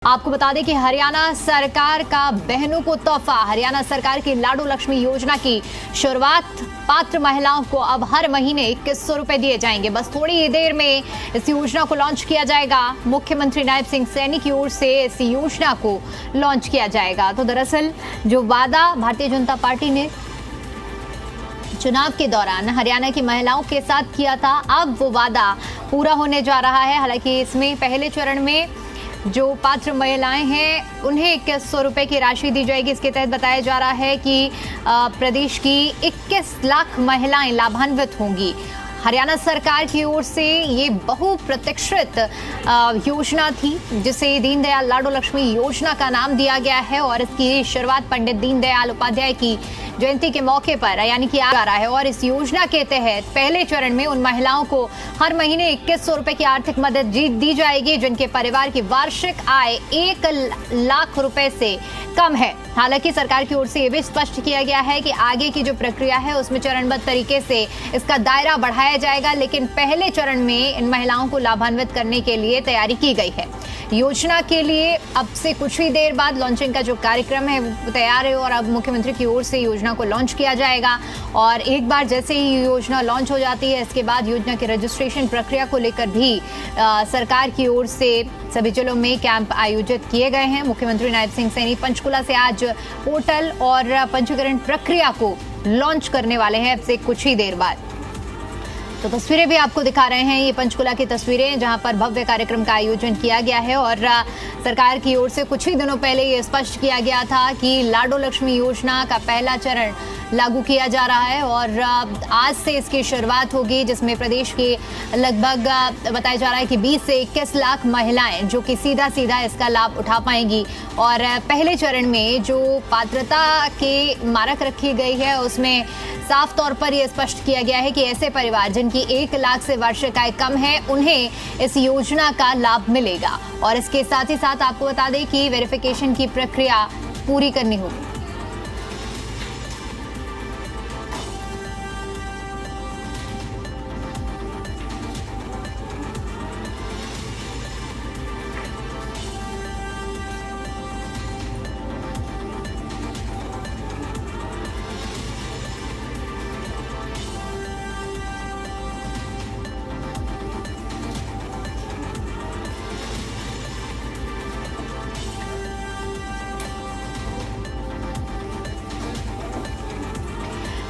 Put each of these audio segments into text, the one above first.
आपको बता दें कि हरियाणा सरकार का बहनों को तोहफा। हरियाणा सरकार की लाडो लक्ष्मी योजना की शुरुआत। पात्र महिलाओं को अब हर महीने 2100 रुपए दिए जाएंगे। बस थोड़ी ही देर में इस योजना को लॉन्च किया जाएगा। मुख्यमंत्री नायब सिंह सैनी की ओर से इस योजना को लॉन्च किया जाएगा। तो दरअसल जो वादा भारतीय जनता पार्टी ने चुनाव के दौरान हरियाणा की महिलाओं के साथ किया था, अब वो वादा पूरा होने जा रहा है। हालांकि इसमें पहले चरण में जो पात्र महिलाएं हैं उन्हें 2100 रुपए की राशि दी जाएगी। इसके तहत बताया जा रहा है कि प्रदेश की 21 लाख महिलाएं लाभान्वित होंगी। हरियाणा सरकार की ओर से ये बहुप्रतीक्षित योजना थी जिसे दीनदयाल लाडो लक्ष्मी योजना का नाम दिया गया है और इसकी शुरुआत पंडित दीनदयाल उपाध्याय की जयंती के मौके पर यानी कि आ रहा है। और इस योजना के तहत पहले चरण में उन महिलाओं को हर महीने 2100 रुपए की आर्थिक मदद दी जाएगी जिनके परिवार की वार्षिक आय 1 लाख रुपए से कम है। हालांकि सरकार की ओर से यह भी स्पष्ट किया गया है कि आगे की जो प्रक्रिया है उसमें चरणबद्ध तरीके से इसका दायरा बढ़ाया जाएगा, लेकिन पहले चरण में इन महिलाओं को लाभान्वित करने के लिए तैयारी की गई है। योजना के लिए अब से कुछ ही देर बाद लॉन्चिंग का जो कार्यक्रम है वो तैयार है और अब मुख्यमंत्री की ओर से योजना को लॉन्च किया जाएगा। और एक बार जैसे ही योजना लॉन्च हो जाती है इसके बाद योजना की रजिस्ट्रेशन प्रक्रिया को लेकर भी सरकार की ओर से सभी जिलों में कैंप आयोजित किए गए हैं। मुख्यमंत्री नायब सिंह सैनी पंचकुला से आज पोर्टल और पंजीकरण प्रक्रिया को लॉन्च करने वाले हैं अब से कुछ ही देर बाद। तो तस्वीरें भी आपको दिखा रहे हैं, ये पंचकुला की तस्वीरें जहां पर भव्य कार्यक्रम का आयोजन किया गया है और सरकार की ओर से कुछ ही दिनों पहले ये स्पष्ट किया गया था कि लाडो लक्ष्मी योजना का पहला चरण लागू किया जा रहा है और आज से इसकी शुरुआत होगी, जिसमें प्रदेश के लगभग बताया जा रहा है कि 20 से 21 लाख महिलाएं जो कि सीधा इसका लाभ उठा पाएंगी। और पहले चरण में जो पात्रता के मानक रखी गई है उसमें साफ तौर पर यह स्पष्ट किया गया है कि ऐसे परिवार जिनकी 1 लाख से वार्षिक आय कम है उन्हें इस योजना का लाभ मिलेगा। और इसके साथ ही साथ आपको बता दें कि वेरिफिकेशन की प्रक्रिया पूरी करनी होगी।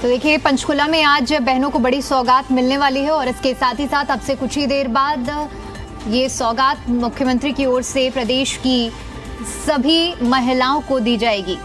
तो देखिए पंचकुला में आज बहनों को बड़ी सौगात मिलने वाली है और इसके साथ ही साथ अब से कुछ ही देर बाद ये सौगात मुख्यमंत्री की ओर से प्रदेश की सभी महिलाओं को दी जाएगी।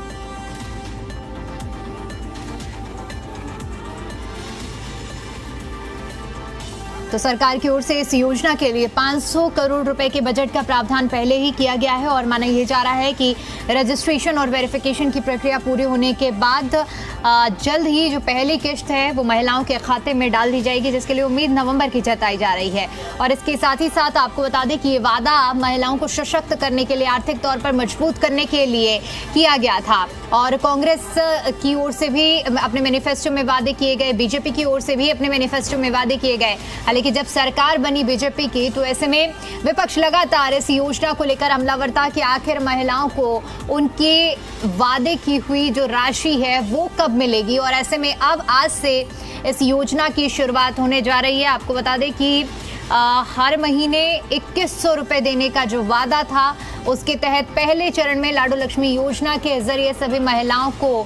तो सरकार की ओर से इस योजना के लिए 500 करोड़ रुपए के बजट का प्रावधान पहले ही किया गया है और माना यह जा रहा है कि रजिस्ट्रेशन और वेरिफिकेशन की प्रक्रिया पूरी होने के बाद जल्द ही जो पहली किश्त है वो महिलाओं के खाते में डाल दी जाएगी, जिसके लिए उम्मीद नवंबर की जताई जा रही है। और इसके साथ ही साथ आपको बता दें कि ये वादा महिलाओं को सशक्त करने के लिए, आर्थिक तौर पर मजबूत करने के लिए किया गया था। और कांग्रेस की ओर से भी अपने मैनिफेस्टो में वादे किए गए, बीजेपी की ओर से भी अपने मैनिफेस्टो में वादे किए गए। हालांकि जब सरकार बनी बीजेपी की तो ऐसे में विपक्ष लगातार इस योजना को लेकर हमलावर था कि आखिर महिलाओं को उनके वादे की हुई जो राशि है वो कब मिलेगी। और ऐसे में अब आज से इस योजना की शुरुआत होने जा रही है। आपको बता दें कि हर महीने 2100 रुपए देने का जो वादा था उसके तहत पहले चरण में लाडो लक्ष्मी योजना के जरिए सभी महिलाओं को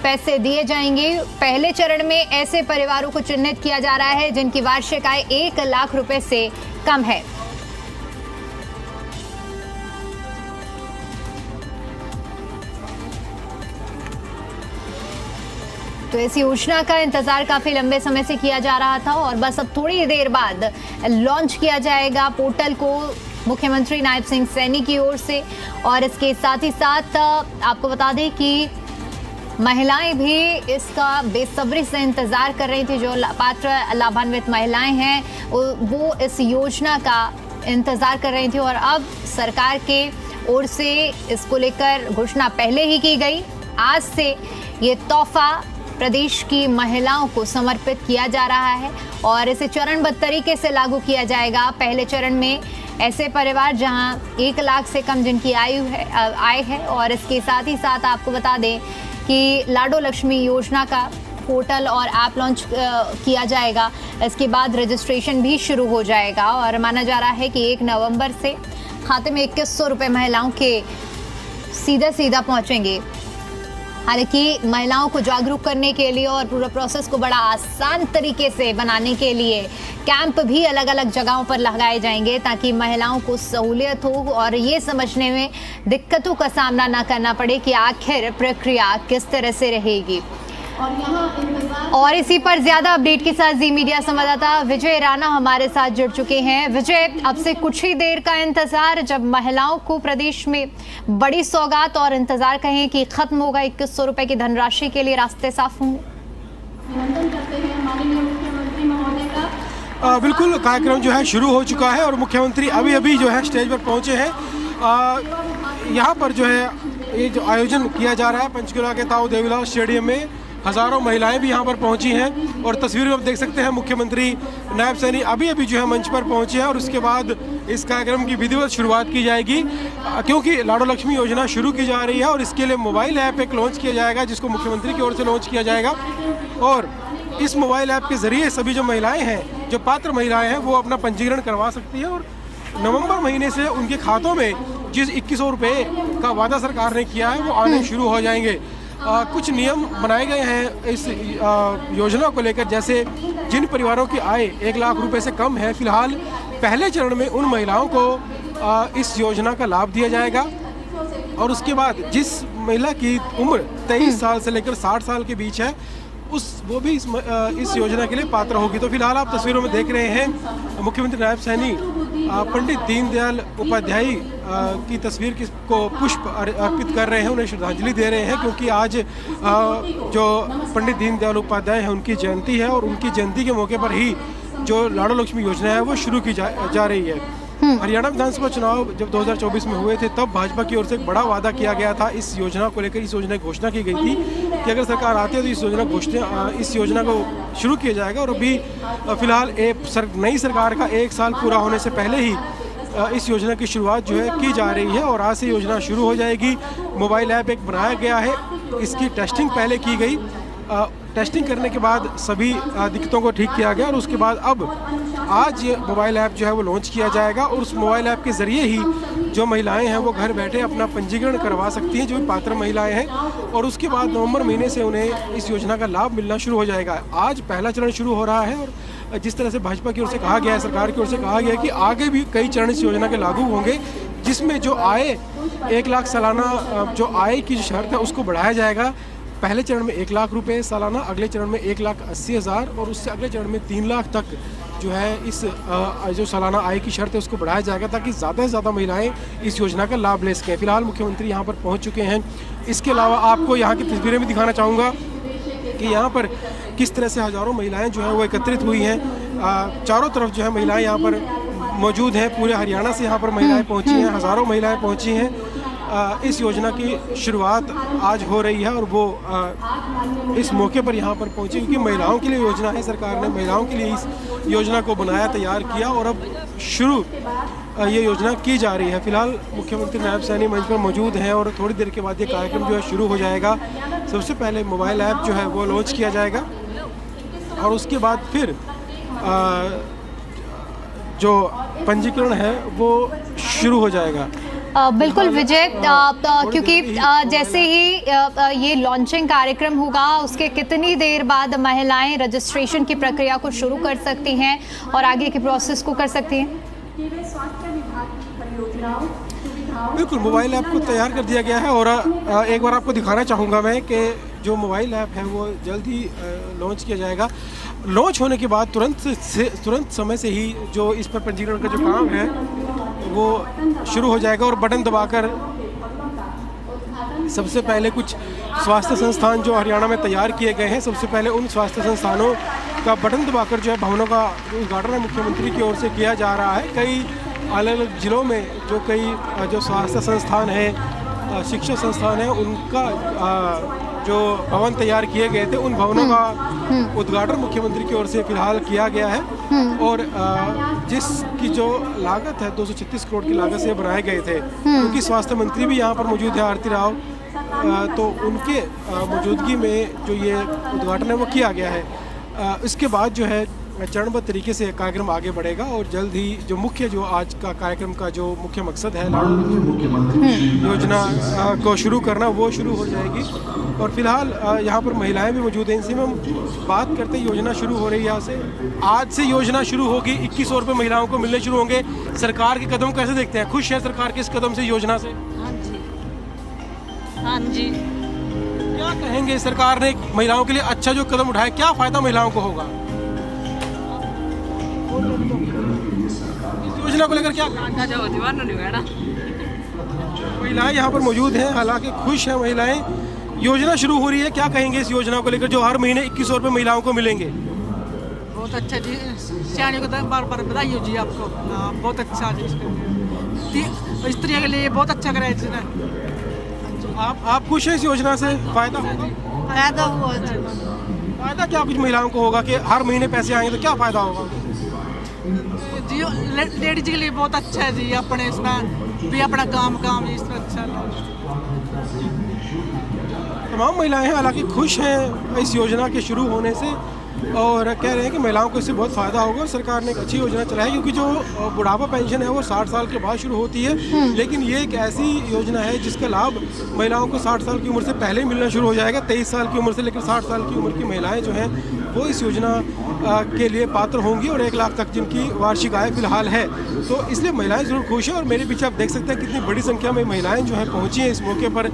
पैसे दिए जाएंगे। पहले चरण में ऐसे परिवारों को चिन्हित किया जा रहा है जिनकी वार्षिक आय 1 लाख रुपए से कम है। तो इस योजना का इंतजार काफी लंबे समय से किया जा रहा था और बस अब थोड़ी देर बाद लॉन्च किया जाएगा पोर्टल को मुख्यमंत्री नायब सिंह सैनी की ओर से। और इसके साथ ही साथ आपको बता दें कि महिलाएं भी इसका बेसब्री से इंतजार कर रही थी। जो पात्र लाभान्वित महिलाएं हैं वो इस योजना का इंतजार कर रही थी और अब सरकार के ओर से इसको लेकर घोषणा पहले ही की गई। आज से ये तोहफा प्रदेश की महिलाओं को समर्पित किया जा रहा है और इसे चरणबद्ध तरीके से लागू किया जाएगा। पहले चरण में ऐसे परिवार जहां 1 लाख से कम जिनकी आय है। और इसके साथ ही साथ आपको बता दें कि लाडो लक्ष्मी योजना का पोर्टल और ऐप लॉन्च किया जाएगा। इसके बाद रजिस्ट्रेशन भी शुरू हो जाएगा और माना जा रहा है कि 1 नवंबर से खाते में 2100 रुपये महिलाओं के सीधा पहुंचेंगे। हालांकि महिलाओं को जागरूक करने के लिए और पूरा प्रोसेस को बड़ा आसान तरीके से बनाने के लिए कैंप भी अलग अलग जगहों पर लगाए जाएंगे ताकि महिलाओं को सहूलियत हो और ये समझने में दिक्कतों का सामना ना करना पड़े कि आखिर प्रक्रिया किस तरह से रहेगी। और इसी पर ज्यादा अपडेट के साथ जी मीडिया संवाददाता विजय राणा हमारे साथ जुड़ चुके हैं। विजय, अब से कुछ ही देर का इंतजार, जब महिलाओं को प्रदेश में बड़ी सौगात और इंतजार कहें कि खत्म होगा 2100 रुपए की धनराशि के लिए रास्ते साफ होंगे। बिल्कुल, कार्यक्रम जो है शुरू हो चुका है और मुख्यमंत्री अभी जो है स्टेज पर पहुंचे हैं। यहाँ पर जो है ये जो आयोजन किया जा रहा है पंचकुला के ताऊ देवीलाल स्टेडियम में, हजारों महिलाएं भी यहाँ पर पहुंची हैं और तस्वीर में आप देख सकते हैं मुख्यमंत्री नायब सैनी अभी जो है मंच पर पहुंचे हैं और उसके बाद इस कार्यक्रम की विधिवत शुरुआत की जाएगी क्योंकि लाडो लक्ष्मी योजना शुरू की जा रही है और इसके लिए मोबाइल ऐप एक लॉन्च किया जाएगा जिसको मुख्यमंत्री की ओर से लॉन्च किया जाएगा। और इस मोबाइल ऐप के जरिए सभी जो महिलाएँ हैं, जो पात्र महिलाएँ हैं, वो अपना पंजीकरण करवा सकती हैं और नवंबर महीने से उनके खातों में जिस 2100 रुपये का वादा सरकार ने किया है वो आने शुरू हो जाएंगे। कुछ नियम बनाए गए हैं इस योजना को लेकर, जैसे जिन परिवारों की आय 1 लाख रुपए से कम है, फिलहाल पहले चरण में उन महिलाओं को इस योजना का लाभ दिया जाएगा और उसके बाद जिस महिला की उम्र 23 साल से लेकर 60 साल के बीच है वो भी इस योजना के लिए पात्र होगी। तो फिलहाल आप तस्वीरों में देख रहे हैं मुख्यमंत्री नायब सैनी पंडित दीनदयाल उपाध्याय की तस्वीर को पुष्प अर्पित कर रहे हैं, उन्हें श्रद्धांजलि दे रहे हैं क्योंकि आज जो पंडित दीनदयाल उपाध्याय है उनकी जयंती है और उनकी जयंती के मौके पर ही जो लाडो लक्ष्मी योजना है वो शुरू की जा रही है। हरियाणा विधानसभा चुनाव जब 2024 में हुए थे तब भाजपा की ओर से एक बड़ा वादा किया गया था इस योजना को लेकर। इस योजना की घोषणा की गई थी कि अगर सरकार आती है तो इस योजना को शुरू किया जाएगा और अभी फिलहाल नई सरकार का 1 साल पूरा होने से पहले ही इस योजना की शुरुआत जो है की जा रही है और आज से योजना शुरू हो जाएगी। मोबाइल ऐप एक बनाया गया है, इसकी टेस्टिंग पहले की गई, टेस्टिंग करने के बाद सभी दिक्कतों को ठीक किया गया और उसके बाद अब आज मोबाइल ऐप जो है वो लॉन्च किया जाएगा और उस मोबाइल ऐप के ज़रिए ही जो महिलाएं हैं वो घर बैठे अपना पंजीकरण करवा सकती हैं, जो पात्र महिलाएं हैं, और उसके बाद नवंबर महीने से उन्हें इस योजना का लाभ मिलना शुरू हो जाएगा। आज पहला चरण शुरू हो रहा है और जिस तरह से भाजपा की ओर से कहा गया है, सरकार की ओर से कहा गया है कि आगे भी कई चरण इस योजना के लागू होंगे जिसमें जो आय 1 लाख सालाना जो आय की शर्त है उसको बढ़ाया जाएगा। पहले चरण में 1 लाख रुपए सालाना, अगले चरण में 1,80,000 और उससे अगले चरण में 3 लाख तक जो है इस जो सालाना आय की शर्त है उसको बढ़ाया जाएगा ताकि ज़्यादा से ज़्यादा महिलाएं इस योजना का लाभ ले सकें। फिलहाल मुख्यमंत्री यहां पर पहुंच चुके हैं। इसके अलावा आपको यहां की तस्वीरें भी दिखाना चाहूँगा कि यहाँ पर किस तरह से हज़ारों महिलाएँ जो हैं वो एकत्रित हुई हैं। चारों तरफ जो है महिलाएँ यहाँ पर मौजूद हैं, पूरे हरियाणा से यहाँ पर महिलाएँ पहुँची हैं, हज़ारों महिलाएँ पहुँची हैं। इस योजना की शुरुआत आज हो रही है और वो इस मौके पर यहाँ पर पहुँची क्योंकि महिलाओं के लिए योजना है, सरकार ने महिलाओं के लिए इस योजना को बनाया, तैयार किया और अब शुरू ये योजना की जा रही है। फिलहाल मुख्यमंत्री नायब सैनी मंच पर मौजूद हैं और थोड़ी देर के बाद ये कार्यक्रम जो है शुरू हो जाएगा। सबसे पहले मोबाइल ऐप जो है वो लॉन्च किया जाएगा और उसके बाद फिर जो पंजीकरण है वो शुरू हो जाएगा। बिल्कुल विजय, क्योंकि जैसे ही ये लॉन्चिंग कार्यक्रम होगा उसके कितनी देर बाद महिलाएं रजिस्ट्रेशन की प्रक्रिया को शुरू कर सकती हैं और आगे के प्रोसेस को कर सकती हैं? बिल्कुल, मोबाइल ऐप को तैयार कर दिया गया है और एक बार आपको दिखाना चाहूँगा मैं कि जो मोबाइल ऐप है वो जल्द ही लॉन्च किया जाएगा। लॉन्च होने के बाद तुरंत समय से ही जो इस पर पंजीकरण का जो काम है वो शुरू हो जाएगा और बटन दबाकर सबसे पहले कुछ स्वास्थ्य संस्थान जो हरियाणा में तैयार किए गए हैं, सबसे पहले उन स्वास्थ्य संस्थानों का बटन दबाकर जो है भवनों का उद्घाटन मुख्यमंत्री की ओर से किया जा रहा है। कई अलग अलग ज़िलों में जो कई जो स्वास्थ्य संस्थान हैं, शिक्षा संस्थान है, उनका जो भवन तैयार किए गए थे उन भवनों का उद्घाटन मुख्यमंत्री की ओर से फिलहाल किया गया है। और जिसकी जो लागत है 236 करोड़ की लागत से बनाए गए थे, क्योंकि स्वास्थ्य मंत्री भी यहाँ पर मौजूद है आरती राव, तो उनके मौजूदगी में जो ये उद्घाटन है वो किया गया है। इसके बाद जो है चरणबद्ध तरीके से कार्यक्रम आगे बढ़ेगा और जल्द ही जो आज का कार्यक्रम का जो मुख्य मकसद है योजना को शुरू करना, वो शुरू हो जाएगी। और फिलहाल यहाँ पर महिलाएं भी मौजूद हैं, इनसे हम बात करते हैं। योजना शुरू हो रही है यहाँ से, आज से योजना शुरू होगी। 2100 रुपये महिलाओं को मिलने शुरू होंगे। सरकार के कदम कैसे देखते हैं? खुश है सरकार के इस कदम से, योजना से? हाँ जी। क्या कहेंगे, सरकार ने महिलाओं के लिए अच्छा जो कदम उठाया, क्या फ़ायदा महिलाओं को होगा इस योजना को लेकर? क्या महिलाएं यहाँ पर मौजूद हैं, हालांकि खुश है महिलाएं। योजना शुरू हो रही है, क्या कहेंगे इस योजना को लेकर जो हर महीने 2100 रुपये महिलाओं को मिलेंगे? बहुत अच्छा जी, सियानियों को बार बार बधाई हो जी आपको। बहुत अच्छा जी, स्त्रियों के लिए बहुत अच्छा कराया इसने। आप खुश हैं इस योजना से? फायदा होगा? फायदा हुआ जी। फायदा क्या कुछ महिलाओं को होगा कि हर महीने पैसे आएंगे, तो क्या फायदा होगा जी? लेडीज के लिए बहुत अच्छा है जी, अपने इसमें भी अपना काम इस तरह अच्छा है। तमाम महिलाएं हैं हालांकि खुश हैं इस योजना के शुरू होने से और कह रहे हैं कि महिलाओं को इससे बहुत फ़ायदा होगा। सरकार ने एक अच्छी योजना चलाई, क्योंकि जो बुढ़ापा पेंशन है वो 60 साल के बाद शुरू होती है, लेकिन ये एक ऐसी योजना है जिसका लाभ महिलाओं को 60 साल की उम्र से पहले मिलना शुरू हो जाएगा। 23 साल की उम्र से लेकर 60 साल की उम्र की महिलाएं जो हैं वो इस योजना के लिए पात्र होंगी और 1 लाख तक जिनकी वार्षिक आय फिलहाल है। तो इसलिए महिलाएं ज़रूर खुश हैं। और मेरे पीछे आप देख सकते हैं कितनी बड़ी संख्या में महिलाएं जो हैं पहुंची हैं इस मौके पर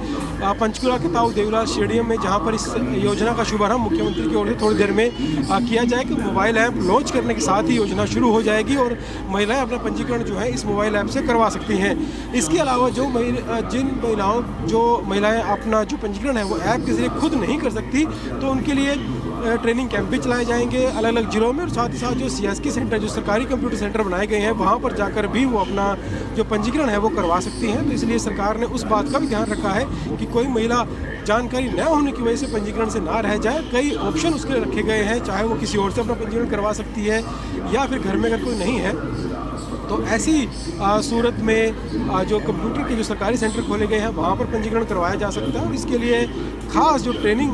पंचकुला के ताऊ देवीलाल स्टेडियम में, जहां पर इस योजना का शुभारंभ मुख्यमंत्री की ओर से थोड़ी देर में किया जाए कि मोबाइल ऐप लॉन्च करने के साथ ही योजना शुरू हो जाएगी और महिलाएं अपना पंजीकरण जो है इस मोबाइल ऐप से करवा सकती हैं। इसके अलावा जिन महिलाएं अपना जो पंजीकरण है वो ऐप के जरिए खुद नहीं कर सकती, तो उनके लिए ट्रेनिंग कैंप भी चलाए जाएंगे अलग अलग जिलों में। और साथ ही साथ जो CSK सेंटर, जो सरकारी कंप्यूटर सेंटर बनाए गए हैं, वहाँ पर जाकर भी वो अपना जो पंजीकरण है वो करवा सकती हैं। तो इसलिए सरकार ने उस बात का भी ध्यान रखा है कि कोई महिला जानकारी न होने की वजह से पंजीकरण से ना रह जाए। कई ऑप्शन उसके लिए रखे गए हैं, चाहे वो किसी और से अपना पंजीकरण करवा सकती है या फिर घर में अगर कोई नहीं है तो ऐसी सूरत में जो कंप्यूटर के जो सरकारी सेंटर खोले गए हैं वहाँ पर पंजीकरण करवाया जा सकता है। और इसके लिए खास जो ट्रेनिंग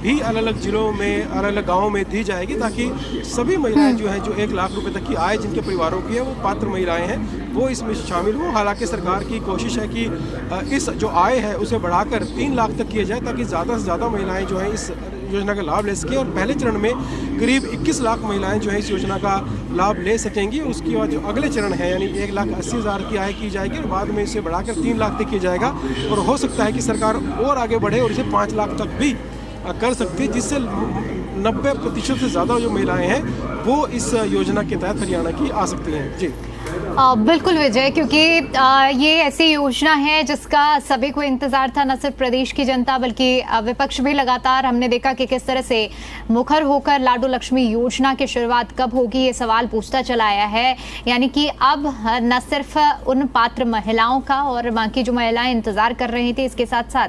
भी अलग अलग जिलों में, अलग अलग गाँवों में दी जाएगी, ताकि सभी महिलाएं जो हैं जो 1 लाख रुपए तक की आय जिनके परिवारों की है वो पात्र महिलाएं हैं वो इसमें शामिल हों। हालांकि सरकार की कोशिश है कि इस जो आय है उसे बढ़ाकर 3 लाख तक किया जाए, ताकि ज़्यादा से ज़्यादा महिलाएँ जो हैं इस योजना का लाभ ले सकें। और पहले चरण में करीब 21 लाख महिलाएं जो है इस योजना का लाभ ले सकेंगी। उसके बाद जो अगले चरण है यानी 1,80,000 की आय की जाएगी और बाद में इसे बढ़ाकर 3 लाख तक किया जाएगा। और हो सकता है कि सरकार और आगे बढ़े और इसे 5 लाख तक भी कर सकती है, जिससे 90% से ज़्यादा जो महिलाएं हैं वो इस योजना के तहत हरियाणा की आ सकती हैं। जी बिल्कुल विजय, क्योंकि ये ऐसी योजना है जिसका सभी को इंतजार था, न सिर्फ प्रदेश की जनता बल्कि विपक्ष भी। लगातार हमने देखा कि किस तरह से मुखर होकर लाडू लक्ष्मी योजना की शुरुआत कब होगी ये सवाल पूछता चला आया है। यानी कि अब न सिर्फ उन पात्र महिलाओं का और बाकी जो महिलाएं इंतजार कर रही थी, इसके साथ साथ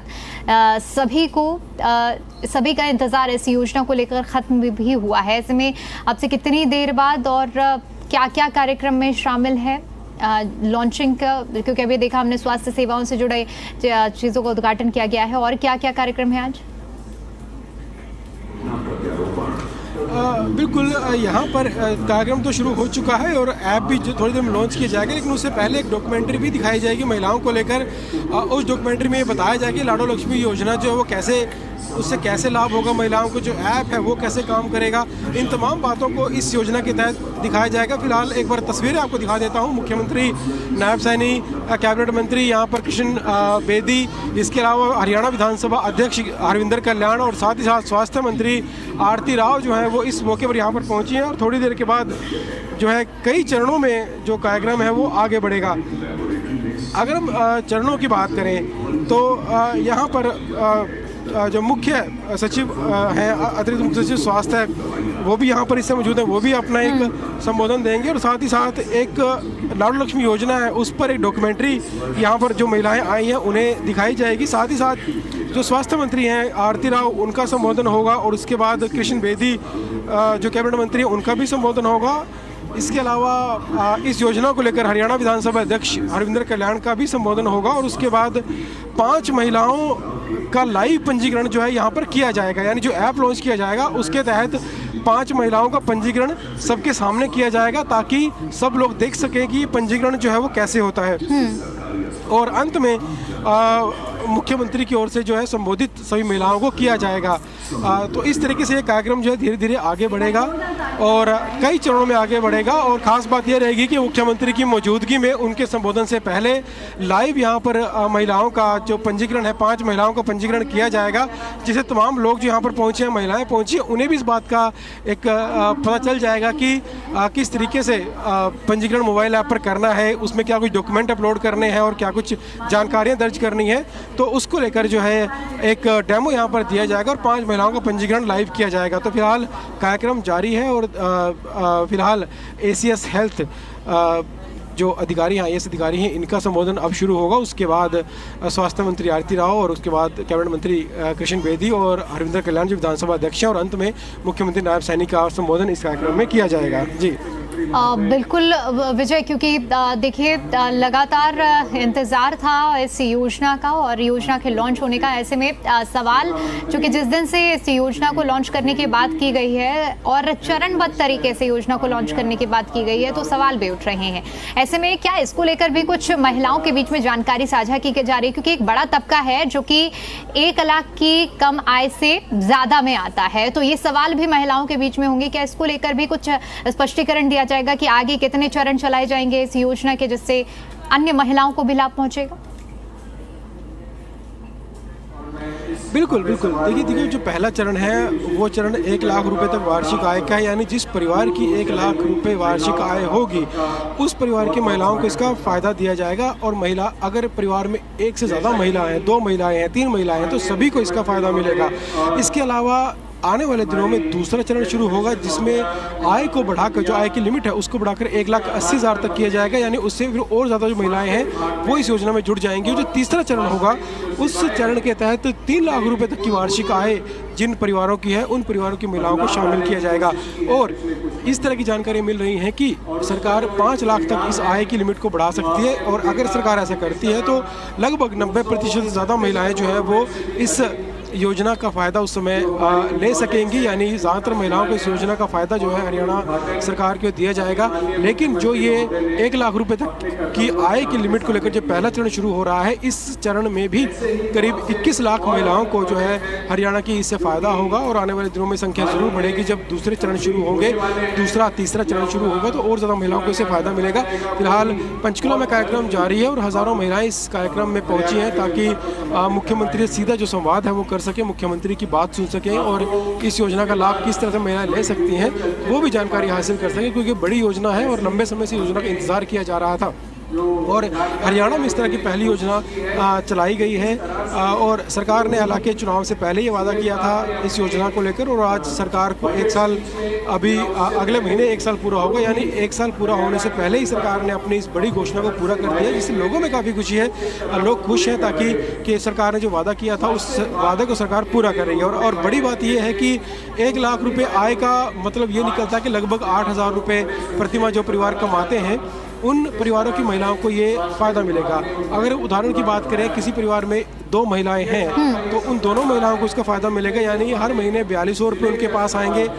सभी का इंतजार इस योजना को लेकर खत्म भी हुआ है। इसमें अब से कितनी देर बाद और क्या क्या कार्यक्रम में शामिल है लॉन्चिंग का, क्योंकि अभी देखा हमने स्वास्थ्य सेवाओं से जुड़े चीज़ों का उद्घाटन किया गया है, और क्या क्या कार्यक्रम है आज? बिल्कुल, यहाँ पर कार्यक्रम तो शुरू हो चुका है और ऐप भी जो थोड़ी देर में लॉन्च किया जाएगा, लेकिन उससे पहले एक डॉक्यूमेंट्री भी दिखाई जाएगी महिलाओं को लेकर। उस डॉक्यूमेंट्री में ये बताया जाएगा कि लाडो लक्ष्मी योजना जो है वो उससे कैसे लाभ होगा महिलाओं को, जो ऐप है वो कैसे काम करेगा, इन तमाम बातों को इस योजना के तहत दिखाया जाएगा। फिलहाल एक बार तस्वीरें आपको दिखा देता हूँ। मुख्यमंत्री, नायब सैनी, कैबिनेट मंत्री यहाँ पर कृष्ण बेदी, इसके अलावा हरियाणा विधानसभा अध्यक्ष हरविंदर कल्याण और साथ ही साथ स्वास्थ्य मंत्री आरती राव जो है वो इस मौके पर यहाँ पर पहुँची हैं। और थोड़ी देर के बाद जो है कई चरणों में जो कार्यक्रम है वो आगे बढ़ेगा। अगर हम चरणों की बात करें तो यहाँ पर जो मुख्य सचिव हैं, अतिरिक्त मुख्य सचिव स्वास्थ्य है, वो भी यहाँ पर इससे मौजूद हैं, वो भी अपना एक संबोधन देंगे। और साथ ही साथ एक लाडू लक्ष्मी योजना है उस पर एक डॉक्यूमेंट्री यहाँ पर जो महिलाएं आई हैं उन्हें दिखाई जाएगी। साथ ही साथ जो स्वास्थ्य मंत्री हैं आरती राव, उनका संबोधन होगा और उसके बाद कृष्ण बेदी जो कैबिनेट मंत्री हैं उनका भी संबोधन होगा। इसके अलावा इस योजना को लेकर हरियाणा विधानसभा अध्यक्ष हरविंदर कल्याण का भी संबोधन होगा और उसके बाद 5 महिलाओं का लाइव पंजीकरण जो है यहाँ पर किया जाएगा, यानी जो ऐप लॉन्च किया जाएगा उसके तहत 5 महिलाओं का पंजीकरण सबके सामने किया जाएगा ताकि सब लोग देख सकें कि पंजीकरण जो है वो कैसे होता है। और अंत में मुख्यमंत्री की ओर से जो है संबोधित सभी महिलाओं को किया जाएगा। तो इस तरीके से ये कार्यक्रम जो है धीरे धीरे आगे बढ़ेगा और कई चरणों में आगे बढ़ेगा। और ख़ास बात यह रहेगी कि मुख्यमंत्री की मौजूदगी में उनके संबोधन से पहले लाइव यहाँ पर महिलाओं का जो पंजीकरण है, 5 महिलाओं का पंजीकरण किया जाएगा, जिसे तमाम लोग जो यहाँ पर पहुँचे हैं, महिलाएँ पहुँची, उन्हें भी इस बात का एक पता चल जाएगा कि किस तरीके से पंजीकरण मोबाइल ऐप पर करना है, उसमें क्या कुछ डॉक्यूमेंट अपलोड करने हैं और क्या कुछ जानकारियाँ दर्ज करनी है। तो उसको लेकर जो है एक डेमो यहाँ पर दिया जाएगा और 5 महिलाओं का पंजीकरण लाइव किया जाएगा। तो फिलहाल कार्यक्रम जारी है और फिलहाल एसीएस हेल्थ जो अधिकारी हैं, IAS अधिकारी हैं, इनका संबोधन अब शुरू होगा। उसके बाद स्वास्थ्य मंत्री आरती राव और उसके बाद कैबिनेट मंत्री कृष्ण बेदी और हरविंदर कल्याण जो विधानसभा अध्यक्ष हैं और अंत में मुख्यमंत्री नायब सैनी का संबोधन इस कार्यक्रम में किया जाएगा। जी बिल्कुल विजय, क्योंकि देखिए लगातार इंतज़ार था इस योजना का और योजना के लॉन्च होने का। ऐसे में सवाल चूँकि जिस दिन से इस योजना को लॉन्च करने की बात की गई है और चरणबद्ध तरीके से योजना को लॉन्च करने की बात की गई है, तो सवाल भी उठ रहे हैं। ऐसे में क्या इसको लेकर भी कुछ महिलाओं के बीच में जानकारी साझा की जा रही है? क्योंकि एक बड़ा तबका है जो कि 1 लाख की कम आय से ज़्यादा में आता है, तो ये सवाल भी महिलाओं के बीच में होंगे। क्या इसको लेकर भी कुछ स्पष्टीकरण दिया जाएगा कि आगे कितने चरण चलाए जाएंगे इस योजना के, जिससे अन्य महिलाओं को भी लाभ पहुंचेगा? बिल्कुल बिल्कुल। देखिए जो पहला चरण है वो चरण 1 लाख रुपए तक वार्षिक आय का है, यानी जिस परिवार की 1 लाख रुपए वार्षिक आय होगी उस परिवार की महिलाओं को इसका फ़ायदा दिया जाएगा। और महिला, अगर परिवार में 1 से ज़्यादा महिलाएं हैं, 2 महिलाएं हैं, 3 महिलाएं हैं, तो सभी को इसका फ़ायदा मिलेगा। इसके अलावा आने वाले दिनों में दूसरा चरण शुरू होगा जिसमें आय को बढ़ाकर, जो आय की लिमिट है उसको बढ़ाकर 1,80,000 तक किया जाएगा, यानी उससे फिर और ज़्यादा जो महिलाएं हैं वो इस योजना में जुड़ जाएंगी। जो तीसरा चरण होगा उस चरण के तहत 3 लाख रुपए तक की वार्षिक आय जिन परिवारों की है उन परिवारों की महिलाओं को शामिल किया जाएगा। और इस तरह की जानकारी मिल रही है कि सरकार 5 लाख तक इस आय की लिमिट को बढ़ा सकती है और अगर सरकार ऐसा करती है तो लगभग 90% से ज़्यादा महिलाएँ जो है वो इस योजना का फ़ायदा उस समय ले सकेंगी, यानी ज़्यादातर महिलाओं को इस योजना का फ़ायदा जो है हरियाणा सरकार को दिया जाएगा। लेकिन जो ये 1 लाख रुपए तक की आय की लिमिट को लेकर जो पहला चरण शुरू हो रहा है, इस चरण में भी करीब 21 लाख महिलाओं को जो है हरियाणा की इससे फ़ायदा होगा और आने वाले दिनों में संख्या ज़रूर बढ़ेगी। जब दूसरे चरण शुरू होंगे, दूसरा तीसरा चरण शुरू होगा तो और ज़्यादा महिलाओं को इससे फ़ायदा मिलेगा। फिलहाल पंचकुला में कार्यक्रम जारी है और हज़ारों महिलाएँ इस कार्यक्रम में पहुँची हैं ताकि मुख्यमंत्री से सीधा जो संवाद है वो कर सके, मुख्यमंत्री की बात सुन सकें और इस योजना का लाभ किस तरह से महिलाएं ले सकती हैं वो भी जानकारी हासिल कर सकें, क्योंकि बड़ी योजना है और लंबे समय से योजना का इंतजार किया जा रहा था। और हरियाणा में इस तरह की पहली योजना चलाई गई है और सरकार ने हालांकि चुनाव से पहले ये वादा किया था इस योजना को लेकर, और आज सरकार को 1 साल, अभी अगले महीने 1 साल पूरा होगा, यानी 1 साल पूरा होने से पहले ही सरकार ने अपनी इस बड़ी घोषणा को पूरा कर दिया, जिससे लोगों में काफ़ी खुशी है। लोग खुश हैं ताकि कि सरकार ने जो वादा किया था उस वादे को सरकार पूरा कर रही है। और बड़ी बात यह है कि 1 लाख रुपये आय का मतलब ये निकलता है कि लगभग 8,000 रुपये प्रतिमाह जो परिवार कमाते हैं उन परिवारों की महिलाओं को ये फ़ायदा मिलेगा। अगर उदाहरण की बात करें, किसी परिवार में 2 महिलाएं हैं तो उन दोनों महिलाओं को इसका फ़ायदा मिलेगा, यानी हर महीने 4200 रुपये उनके पास आएंगे।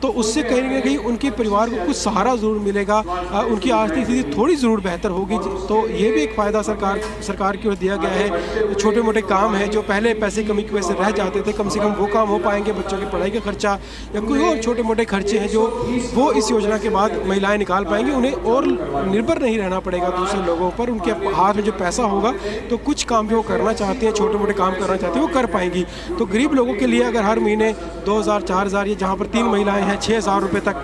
तो उससे कहीं ना कहीं उनके परिवार को कुछ सहारा ज़रूर मिलेगा, उनकी आर्थिक स्थिति थोड़ी ज़रूर बेहतर होगी। तो ये भी एक फ़ायदा सरकार की ओर दिया गया है। छोटे मोटे काम हैं जो पहले पैसे कमी की वजह से रह जाते थे, कम से कम वो काम हो पाएंगे। बच्चों की पढ़ाई का खर्चा या कोई और छोटे मोटे खर्चे हैं जो वो इस योजना के बाद महिलाएँ निकाल पाएंगी। उन्हें और निर्भर नहीं रहना पड़ेगा दूसरे लोगों पर। उनके हाथ में जो पैसा होगा तो कुछ काम जो वो करना चाहते हैं, छोटे मोटे काम करना चाहते हैं, वो कर पाएंगी। तो गरीब लोगों के लिए अगर हर महीने 2,000 4,000 या जहाँ पर 3 महिला महिलाएं हैं 6,000 रुपये तक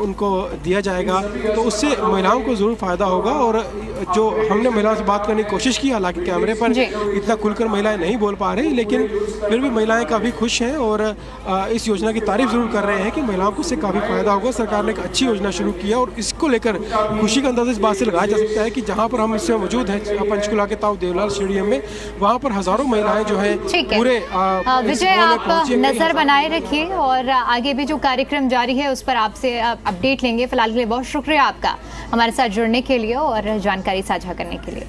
उनको दिया जाएगा, तो उससे महिलाओं को ज़रूर फ़ायदा होगा। और जो हमने महिलाओं से बात करने की कोशिश की, हालांकि कैमरे पर इतना खुलकर महिलाएं नहीं बोल पा रही, लेकिन फिर भी महिलाएं काफ़ी खुश हैं और इस योजना की तारीफ ज़रूर कर रहे हैं कि महिलाओं को इससे काफ़ी फ़ायदा होगा। सरकार ने एक अच्छी योजना शुरू की है और इसको लेकर खुशी का अंदाज़ा इस बात से लगाया जा सकता है कि जहाँ पर हम इसमें मौजूद हैं पंचकुला के ताऊ देवीलाल स्टेडियम में, वहाँ पर हज़ारों महिलाएं जो है पूरे विजय आप नजर बनाए रखिए और आगे भी जो कार्यक्रम जारी है उस पर आपसे अपडेट लेंगे। फिलहाल के लिए बहुत शुक्रिया आपका हमारे साथ जुड़ने के लिए और जानकारी साझा करने के लिए।